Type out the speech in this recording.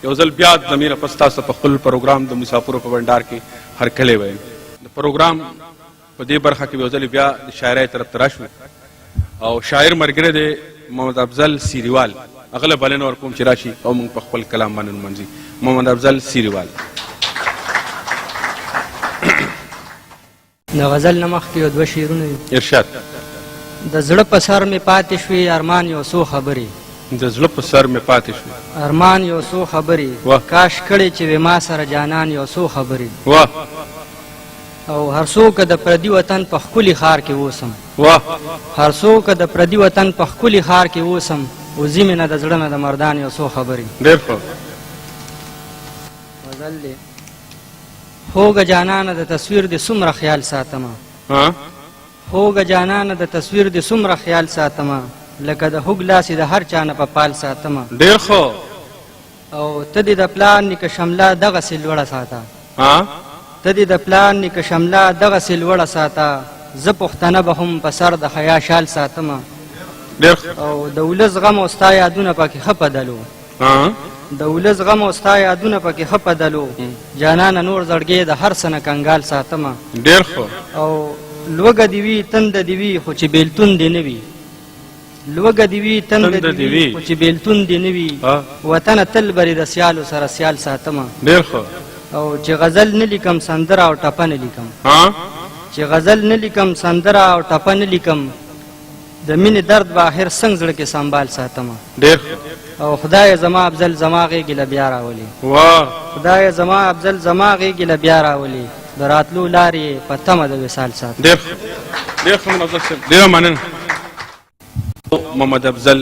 یو ځل بیا د مینه پس تاسو په خپل پروګرام د مسافرو په بنډار کې هرکلی ویم د پروګرام په دې برخه کې یو ځل بیا د شاعرۍ طرف ته راشو او شاعر ملګری دی محمد افضل سیریوال هغه له بلنه ورکوم چې راشي او موږ په خپل کلام باندې نمانځي محمد افضل سیریوال د غزل نه مخکې یو دوه شعرونه دي ارشاد د زړه په سر مې پاتې شوې ارمان یو څو خبرې د زړه په سر مې پاتې شو ارمان یو څو خبرې کاش کړې چې وې ما سره جانان یو څو خبرې واه او هر څوک د پردي وطن په ښکلي ښار کې اوسم واه هر څوک د پردي وطن په ښکلي ښار کې اوسم وځي مې نه د زړه نه د مردان یو څو خبرې ډېر ښه غزل دی خوږه جانانه د تصویر د څومره خیال ساتمه خوږه جانانه د تصویر د څومره خیال ساتمه لکه د هوږ لاسې د هر چا نه په پال ساتمه ډېر ښه او ته دې د پلار نیکه شمله دغسې لوړه ساته ته دې د پلار نیکه شمله دغسې لوړه ساته زه پښتنه به هم په سر د حیا شال ساتمه او د ولس غم او ستا یادونه پکې ښه بدلو د ولس غم او ستا یادونه پکې ښه بدلو جانانه نور زړګې د هر څه نه کنګال ساتمه ډېر ښه او لوږه دې وي تنده دې وي خو چې بېلتون دې نه وي لوږه دې وي تنده دې وي خو چې بېلتون دې نه وي وطنه تل برې د سیالو سره سیال ساتمه ډېر ښه او چې غزل نه لیکم سندره او ټپه نه لیکم چې غزل نه لیکم سندره او ټپه نه لیکم د مینې درد به آخر څنګه زړه کې سنبال ساتمه ډېر او خدای زما افضل زما غېږې له بیا راولي واه خدای زما افضل زما غېږې له بیا راولي د راتلو لارې په تمه د وصال ساتم ډېر ښه ډېر ښه محمد افضل صاحب ډېره مننه محمد افضل